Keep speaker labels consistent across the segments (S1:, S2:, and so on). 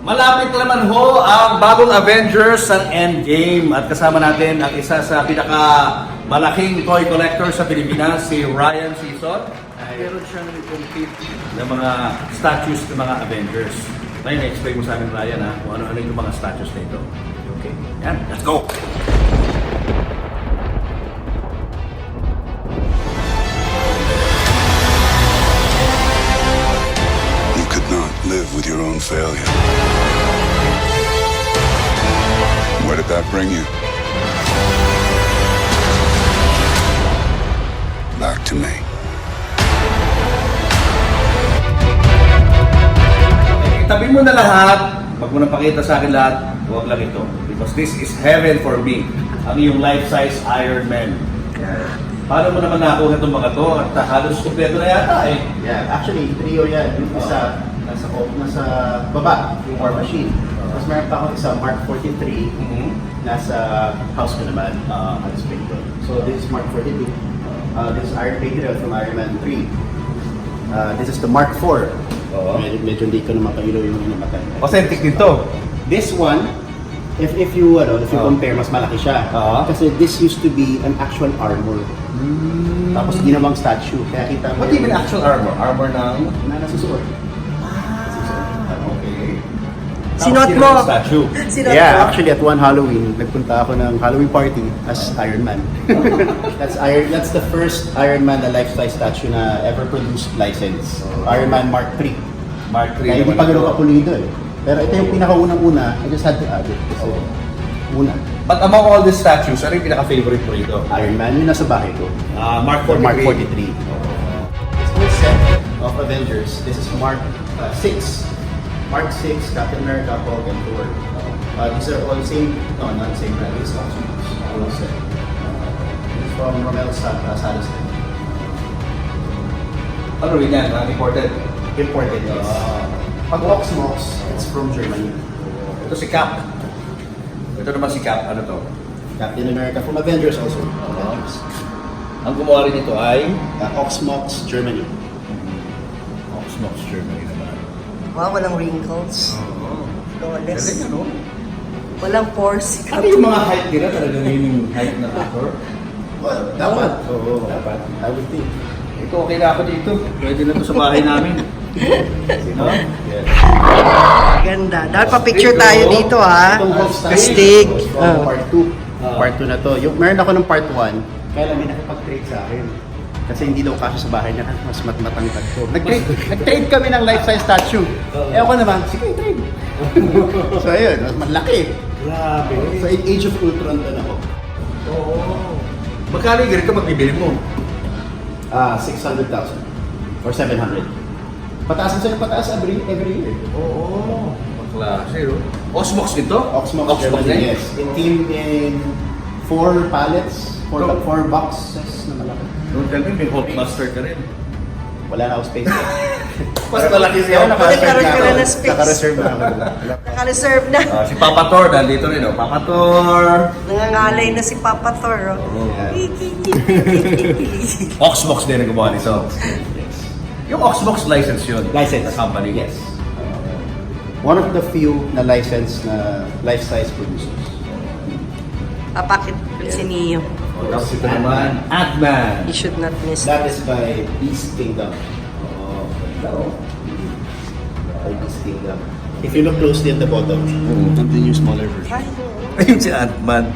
S1: Malapit na naman ho ang bagong Avengers ng Endgame at kasama natin ang isa sa pinaka malaking toy collector sa Pilipinas, si Ryan Season. Meron siyang complete na mga statues ng mga Avengers. Ryan, explain mo sa amin, Ryan, ha, kung ano-ano yung mga statues na ito. Okay, yan, let's go!
S2: Live with your own failure. Where did that bring you? Back to me.
S1: Itabi mo na lahat, wag mo nang pakita sa akin lahat, huwag lang ito. Because this is heaven for me. Ang iyong life-size Iron Man. Paano mo naman nakuha itong mga to? At halos kompleto na yata eh.
S3: Yeah, actually, trio yan. Yung isa, nasa baba, yung War Machine. Tapos meron pa akong isa, Mark 43, nasa house ko naman, at spring doon. So this is Mark 42. This is Iron Patriot from Iron Man 3. This is the Mark 4. Medyo hindi ko naman kailaw yung inamatay.
S1: Authentic dito.
S3: This one, if you compare, mas malaki siya. Kasi this used to be an actual armor. Tapos ginawang statue. Kaya kita mo.
S1: What do you mean actual armor? Armor ng...
S3: Na nasusuot.
S1: Okay.
S4: Sinuot mo.
S1: Statue.
S4: Sinuot
S3: Yeah,
S4: mo.
S3: actually at one Halloween, nagpunta ako ng Halloween party as Iron Man. That's the first Iron Man na life-size statue na ever produced license. Iron Man Mark 3.
S1: Mark 3.
S3: Kaya hindi pa gano'n kapulido eh. Pero ito yung pinakaunang-una, I just had to add it. Kasi una.
S1: But among all these statues, ano yung pinaka-favorite mo rito?
S3: Iron Man, yun nasa bahay ko.
S1: Mark
S3: For
S1: 43.
S3: Mark 43. This whole set of Avengers, this is Mark 6. Mark 6, Captain America, Hulk, and Thor. These are all same, no, not same brand. These are all set. It's from Romel Salas.
S1: Ano rin yan? Imported?
S3: Imported, yes. Pag Oxmox, it's from Germany.
S1: Ito si Cap. Ito naman si Cap. Ano to?
S3: Captain America from Avengers also.
S1: Ang gumawa rin ito ay
S3: Oxmox, Germany.
S1: Oxmox Germany naman.
S4: Wow, walang wrinkles. Flawless.
S1: Galing ano?
S4: Walang pores.
S1: Ano yung mga height nila? Talaga na yung height ng actor?
S3: Well, dapat.
S1: Oo.
S3: Dapat. I would think.
S1: Ito okay na ako dito. Pwede na ito sa bahay namin. Sino? Yes.
S4: Ganda. Dapat pa-picture tayo dito, ha?
S3: Itong Hulk statue
S4: Astig.
S3: was from part 2. Part 2 na to. Meron ako ng part 1, kaya lang may nakapag-trade sa akin. Kasi hindi daw kasya sa bahay niya, mas matangkad ko. Nag-trade kami ng life-size statue. Eh ako naman, sige, trade. So ayun, mas malaki.
S1: Grabe.
S3: So Age of Ultron doon ako.
S1: Oo. Magkano yung ganito magbibili mo?
S3: 600,000 or 700. Pataas sila pataas every year.
S1: Oo. Maklase, oh. Osmox dito?
S3: Oxmox Germany, yes. In 4 pallets, 4 boxes na malaki.
S1: Don't tell me may Hulkbuster ka rin.
S3: Wala na ako space.
S1: Mas malaki siya.
S4: Nagkaroon ka na ng space.
S3: Naka-reserve na ako.
S4: Naka-reserve na.
S1: Si Papa Thor, nandito rin, oh. Papa Thor!
S4: Nangangalay na si Papa Thor. Oh.
S1: Oxmox din ang gumawa nito. Yung Oxmox license yun?
S3: License.
S1: Na company?
S3: Yes. One of the few na license na life-size producers.
S4: Papakit si Neo.
S1: Tapos ito naman, Ant-Man.
S4: He should not miss.
S3: That is by Beast Kingdom.
S1: Oo.
S3: By Beast Kingdom. If you look closely at the bottom, nandun yung smaller version.
S4: Ay,
S1: Ayun si Ant-Man.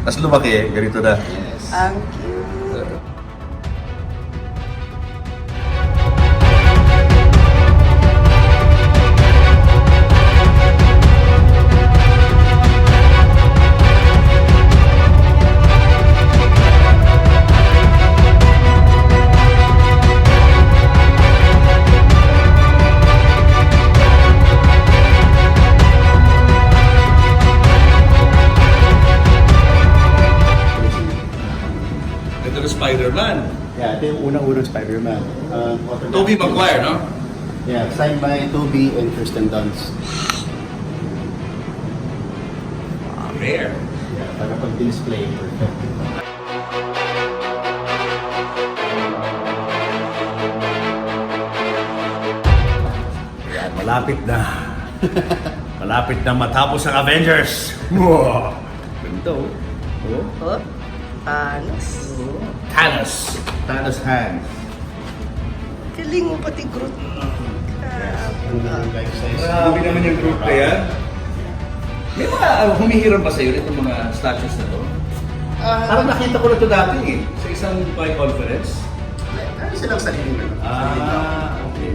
S1: Mas lumaki eh, ganito na.
S3: Yes.
S4: ang cute.
S1: Ito na Spider-Man.
S3: Yeah, ito yung unang-unang Spider-Man.
S1: Tobey Maguire, no?
S3: Yeah, signed by Tobey and Kirsten Dunst.
S1: Rare.
S3: Yeah, para pag-display, perfect.
S1: Yan, malapit na. Malapit na matapos ang Avengers. Wow. Ganda oh.
S4: Oh, Thanos.
S1: Thanos. Thanos hands.
S4: Galing mo pati Groot.
S3: Life size.
S1: Grabe naman yung group na yan. May mga humihiram pa sa'yo itong mga statues na to? Parang nakita ko na ito dati eh, sa isang Pi conference.
S3: Ano silang sariling
S1: Okay.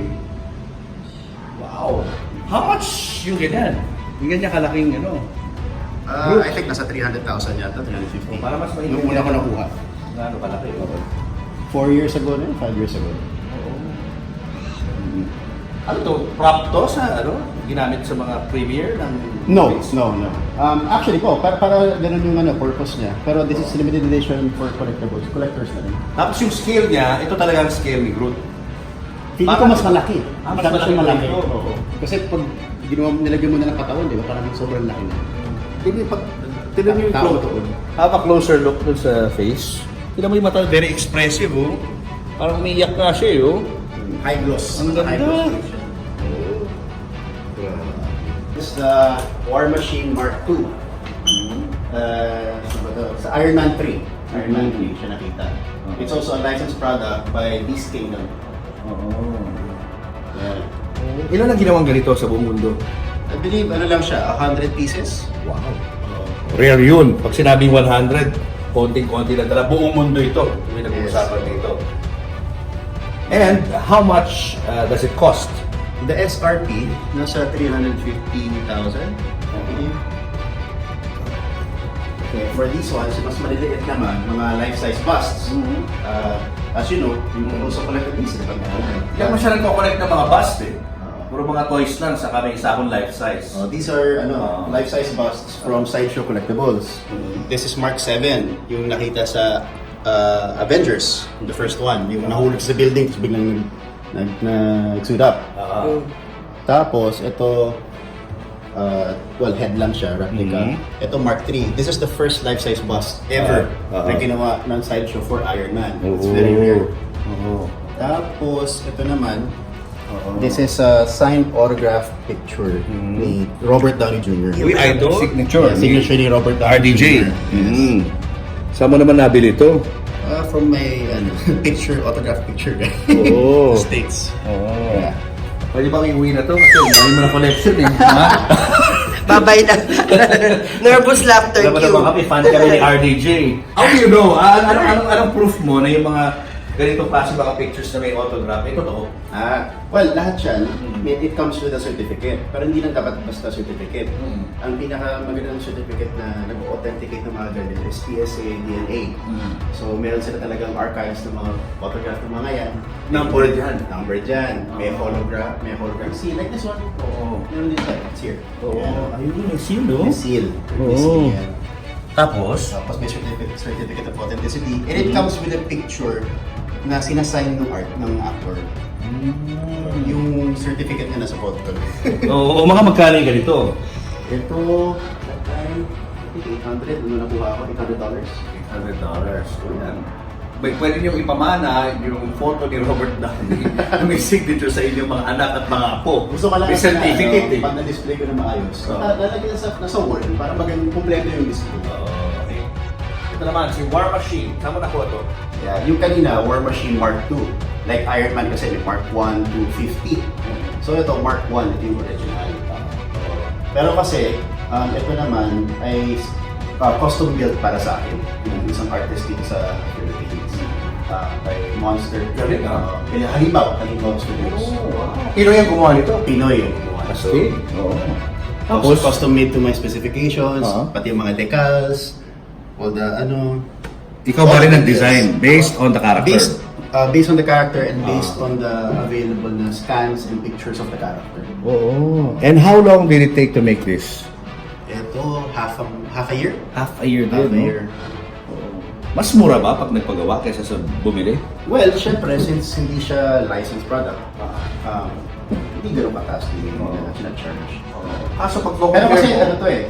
S1: Wow. How much yung ganyan? Yung ganyan kalaking ano?
S3: I think nasa 300,000 yata, 350.
S1: Para mas mahigit
S3: Nung una ko
S1: yan.
S3: nakuha.
S1: Gaano kalaki?
S3: 4 years ago na yun, 5 years ago.
S1: Ano to? Prop to sa ano? Ginamit sa mga premiere ng
S3: No,
S1: movies?
S3: no. Actually para ganun yung purpose niya. Pero this is limited edition for collectibles, collectors na rin.
S1: Tapos yung scale niya, ito talaga ang scale ni Groot.
S3: Feeling ko mas malaki.
S1: Mas
S3: Masyado
S1: malaki
S3: siyang malaki.
S1: ito.
S3: Oo. Kasi pag nilagyan mo na ng katawan, di ba? Parang sobrang laki na.
S1: Tignan mo yung
S3: Tao
S1: close.
S3: to.
S1: Have a closer look dun sa face. Tignan mo yung mata, very expressive oh. Parang umiiyak nga siya eh oh.
S3: High gloss.
S1: Ang ganda.
S3: High gloss version. This is the War Machine Mark II. Sa Iron Man 3. Iron Man 3 siya nakita. It's also a licensed product by Beast Kingdom. Yeah.
S1: Ilan ang ginawang ganito sa buong mundo?
S3: I believe, lang siya, 100 pieces.
S1: Wow. Rare yun. Pag sinabing 100, konting-konti lang dala. Buong mundo ito. May nag-uusapan dito. And how much does it cost?
S3: The SRP, nasa 350,000, I believe. Okay, for these ones, mas maliliit naman, mga life-size busts. As you know, you can also collect these.
S1: Kaya mo siya nagko-collect ng mga bust eh. Puro mga toys lang, saka may isa akong life size.
S3: These are life-size busts from Sideshow Collectibles. This is Mark 7, yung nakita sa Avengers, the first one. Yung nahulog sa building, tapos biglang nag-suit up. Tapos, ito, head lang siya, replica. Ito, Mark 3. This is the first life-size bust ever na ginawa ng Sideshow for Iron Man. It's very rare. Tapos, ito naman, this is a signed autograph picture ni Robert Downey Jr.
S1: Uy, idol? Signature.
S3: Yeah, signature ni Robert Downey
S1: RDJ.
S3: Jr. Yes.
S1: Saan mo naman nabili ito?
S3: From my autograph picture guy.
S1: Oo.
S3: States.
S1: Yeah. Pwede ba iuwi na to? Kasi dami mo na collection eh. Ha?
S4: Babay na. Nervous laughter
S1: Alam mo
S4: cue.
S1: naman kami, fan kami ni RDJ. How do you know? Anong proof mo na yung mga ganitong klase mga pictures na may autograph? Ito totoo.
S3: Lahat yan, it comes with a certificate. Pero hindi lang dapat basta certificate. Ang pinakamagandang certificate na nag-authenticate ng mga ganyan is PSA DNA. So, meron sila talagang archives ng mga photograph ng mga yan.
S1: Numbered yan.
S3: Numbered yan. May hologram seal. Like this one.
S1: Oo.
S3: Meron din siya. It's here.
S1: Ayun, may seal, no?
S3: May seal.
S1: Oo.
S3: Yan.
S1: Tapos?
S3: Tapos may certificate of authenticity. And it comes with a picture na sinasign ng art ng actor. Yung certificate niya nasa photo.
S1: Oo, mga magkano yung ganito?
S3: Ito, that time, I think 800. Ano nakuha ako? $800.
S1: $800. So yan. Pwede niyong ipamana yung photo ni Robert Downey na may signature sa inyong mga anak at mga apo.
S3: Gusto ko lang
S1: may certificate eh.
S3: pag na-display ko na maayos.
S1: Oo.
S3: Lalagyan nasa wall para maging kumpleto yung display.
S1: Okay. Ito naman, si War Machine. Saan mo nakuha to?
S3: Yeah, yung kanina, War Machine Mark II. Like Iron Man kasi may Mark 1 to 50. So ito, Mark 1, ito yung original. Pero kasi, ito naman ay custom built para sa akin. Yung isang artist dito sa Philippines. Kay Monster.
S1: Galing,
S3: Halimaw Studios.
S1: Pinoy ang gumawa nito?
S3: Pinoy yung gumawa.
S1: Astig. Oo.
S3: Tapos custom made to my specifications, pati yung mga decals, all the
S1: Ikaw ba rin nag-design based on the character?
S3: Based on the character and based on the available na scans and pictures of the character.
S1: Oo. And how long did it take to make this?
S3: Ito, half a year?
S1: Half a year
S3: Half a year.
S1: Mas mura ba pag nagpagawa kaysa sa bumili?
S3: Well, syempre, since hindi siya licensed product, hindi ganun kataas din yung charge.
S1: Kaso pag
S3: Pero kasi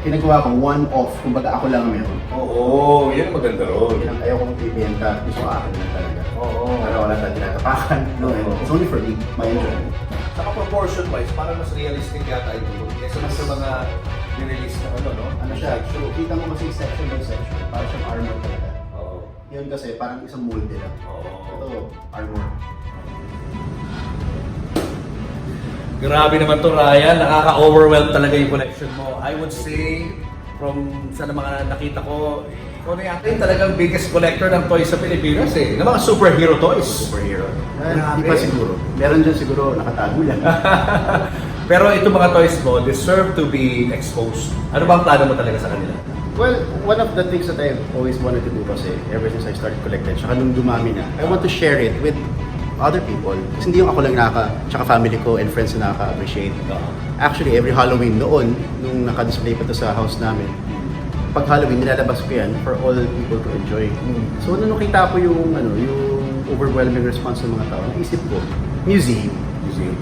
S3: pinagawa ko one-off, kumbaga ako lang meron.
S1: Oo, yan ang maganda ron.
S3: Yun ang ayaw kong ibenta, gusto ko akin lang talaga.
S1: Oo.
S3: Para wala tayong tinatapakan. No, it's only for me, my enjoyment.
S1: Saka proportion-wise, parang mas realistic yata ito. Kesa sa mga nirelease na no?
S3: Ano siya, so, kita mo kasi section by section, parang siyang armor talaga.
S1: Oo.
S3: Yun kasi parang isang mold nila.
S1: Oo.
S3: Ito, armor.
S1: Grabe naman to, Ryan. Nakaka-overwhelm talaga yung collection mo. I would say, from sa mga nakita ko, ikaw na yata yung talagang biggest collector ng toys sa Pilipinas eh. Ng mga superhero toys.
S3: Superhero.
S1: Grabe.
S3: Hindi pa siguro. Meron dyan siguro nakatago lang.
S1: Pero itong mga toys mo deserve to be exposed. Ano bang plano mo talaga sa kanila?
S3: Well, one of the things that I've always wanted to do kasi ever since I started collecting, tsaka nung dumami na, I want to share it with other people. Kasi hindi yung ako lang tsaka family ko and friends na nakaka-appreciate. Actually, every Halloween noon, nung naka-display pa to sa house namin, pag Halloween, nilalabas ko yan for all people to enjoy. So, nung nakita ko yung overwhelming response ng mga tao, naisip ko, museum.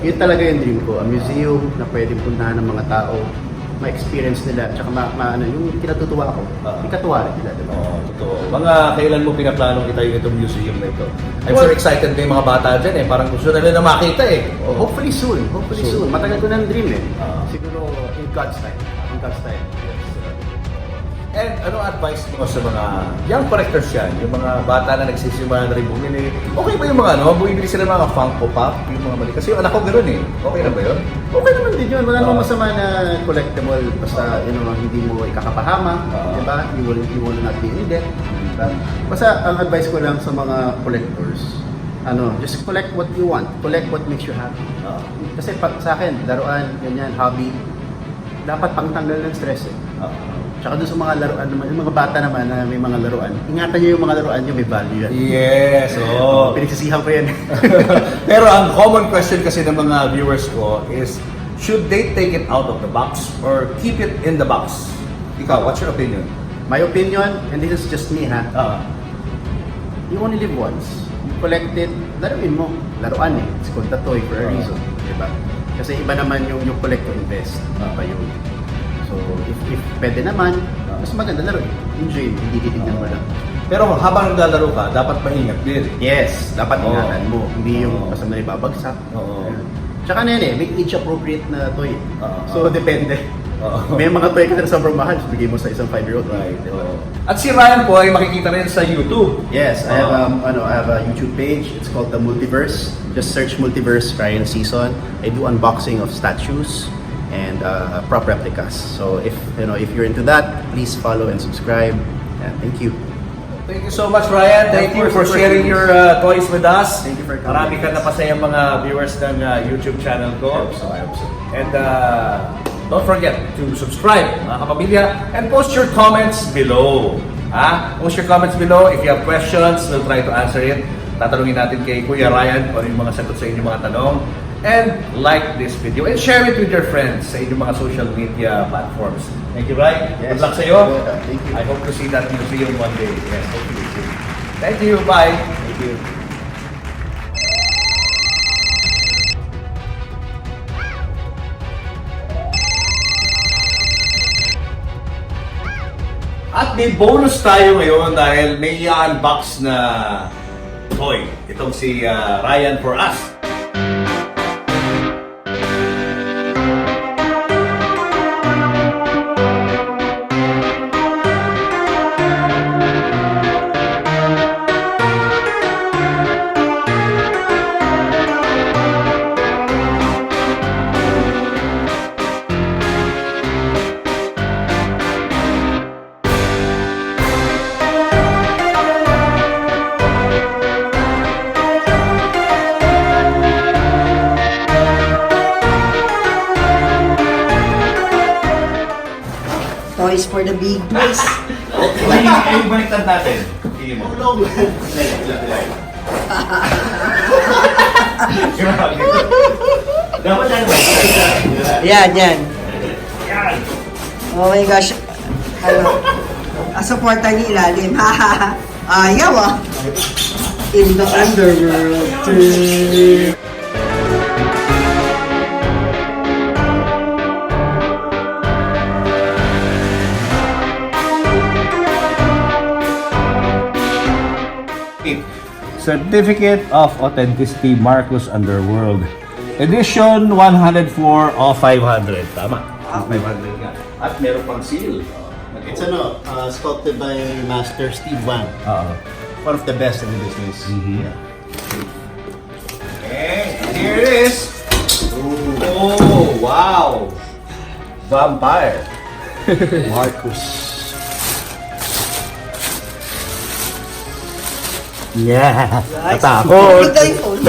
S3: Yun talaga yung dream ko, a museum na pwedeng puntahan ng mga tao, ma-experience nila, tsaka yung kinatutuwa ako, ikatuwa rin nila, diba?
S1: Oo, totoo. Mga kailan mo pinaplanong itayo itong museum na ito? I'm
S3: Well,
S1: sure excited na yung mga bata dyan eh. Parang gusto nila na makita eh.
S3: Hopefully soon. Matagal ko ng dream eh.
S1: Ah.
S3: Siguro in God's time. In God's time.
S1: And anong advice mo sa mga young collectors yan? Yung mga bata na nagsisimula na rin bumili. Okay ba yung mga bumibili sila ng mga Funko Pop? Yung mga mali. Kasi yung anak ko gano'n eh. Okay na ba yun?
S3: Okay naman din yun. Wala namang masama na collectible. Basta hindi mo ikakapahama. Diba? You will not be in debt. Diba? Basta ang advice ko lang sa mga collectors, just collect what you want. Collect what makes you happy. Kasi sa akin, laruan, ganyan, hobby, dapat pangtanggal ng stress eh. Tsaka doon sa mga laruan naman, yung mga bata naman na may mga laruan, ingatan nyo yung mga laruan nyo, may value yan.
S1: Yes, oo.
S3: Pinagsisihan ko yan.
S1: Pero ang common question kasi ng mga viewers ko is, should they take it out of the box or keep it in the box? Ikaw, what's your opinion?
S3: My opinion, and this is just me ha, you only live once. You collect it, laruin mo. Laruan eh. It's called a toy for a reason. Diba? Kasi iba naman yung collect to invest. Pa yun. So, if pwede naman, mas maganda laro. Enjoy, hindi titignan mo lang.
S1: Pero habang naglalaro ka, dapat maingat din.
S3: Yes, dapat ingatan mo. Hindi yung basta na ibabagsak.
S1: Oo.
S3: Tsaka na yan eh, may age-appropriate na toy.
S1: Oo.
S3: So, depende.
S1: Oo.
S3: May mga toy kasi na sobrang mahal, so bigay mo sa isang 5-year-old.
S1: Right. At si Ryan po ay makikita rin sa YouTube.
S3: Yes, I have a YouTube page. It's called The Multiverse. Just search Multiverse Ryan Season. I do unboxing of statues and prop replicas. So if you're into that, please follow and subscribe. Yeah, thank you.
S1: Thank you so much, Ryan. Thank you for sharing your toys with us.
S3: Thank you for coming.
S1: Marami ka napasayang mga viewers ng YouTube channel ko.
S3: I hope so.
S1: And don't forget to subscribe, mga kapamilya, and post your comments below. Post your comments below. If you have questions, we'll try to answer it. Tatanungin natin kay Kuya Ryan kung ano yung mga sagot sa inyong mga tanong. And like this video and share it with your friends sa inyong mga social media platforms. Thank you, Ryan.
S3: Yes.
S1: Good luck sa iyo.
S3: Thank you.
S1: I hope to see that museum one day. Yes, hopefully soon. Thank you. Bye.
S3: Thank you.
S1: At may bonus tayo ngayon dahil may i-unbox na toy. Itong si Ryan for us.
S4: Toys for the big boys.
S1: Ay, baliktad natin. Sige mo. Grabe. Dapat yan.
S4: Yan. Oh my gosh. Supportan niyo ilalim. Ayaw ah. In the underworld.
S1: Certificate of Authenticity, Marcus Underworld. Edition 104 o 500. Tama. 500 nga. At meron pang seal.
S3: It's sculpted by Master Steve Wang.
S1: Oo.
S3: One of the best in the business. Yeah.
S1: Okay, here it is. Oh, wow. Vampire.
S3: Marcus. Yeah.
S1: Natakot.
S4: Ito yung phone.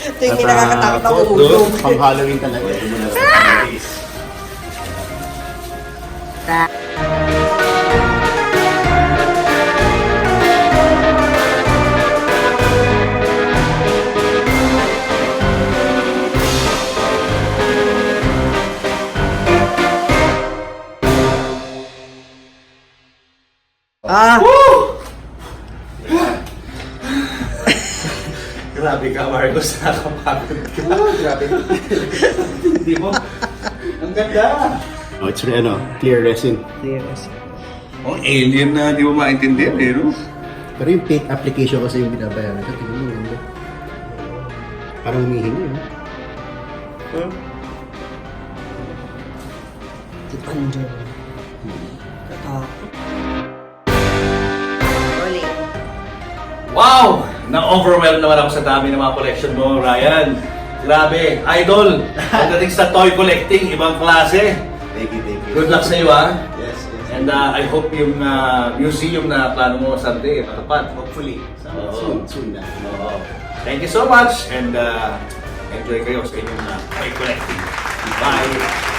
S4: Ito yung nakakatakot na
S1: Natakot,
S4: uhulog.
S3: Pang Halloween talaga. Ito mo na lang.
S4: Ah,
S1: Grabe ka, Marcos. Nakakapagod ka. Grabe. Hindi mo. Ang ganda.
S3: Oh, it's clear resin.
S4: yes.
S1: Ang alien na di mo maintindihan eh, no?
S3: Pero yung paint application kasi yung binabayaran ko, tingnan mo yun. Parang humihingi, no?
S4: Si Panjo. Katakot. Rolling.
S1: Wow! Na-overwhelmed naman ako sa dami ng mga collection mo, Ryan. Grabe, idol. Pagdating sa toy collecting, ibang klase.
S3: Thank you, thank you.
S1: Good luck sa iyo, ha?
S3: Yes, yes.
S1: And I hope yung museum na plano mo someday, matupad.
S3: Hopefully.
S1: Oo.
S3: Soon na.
S1: Oo. Thank you so much and enjoy kayo sa inyong toy collecting. Bye!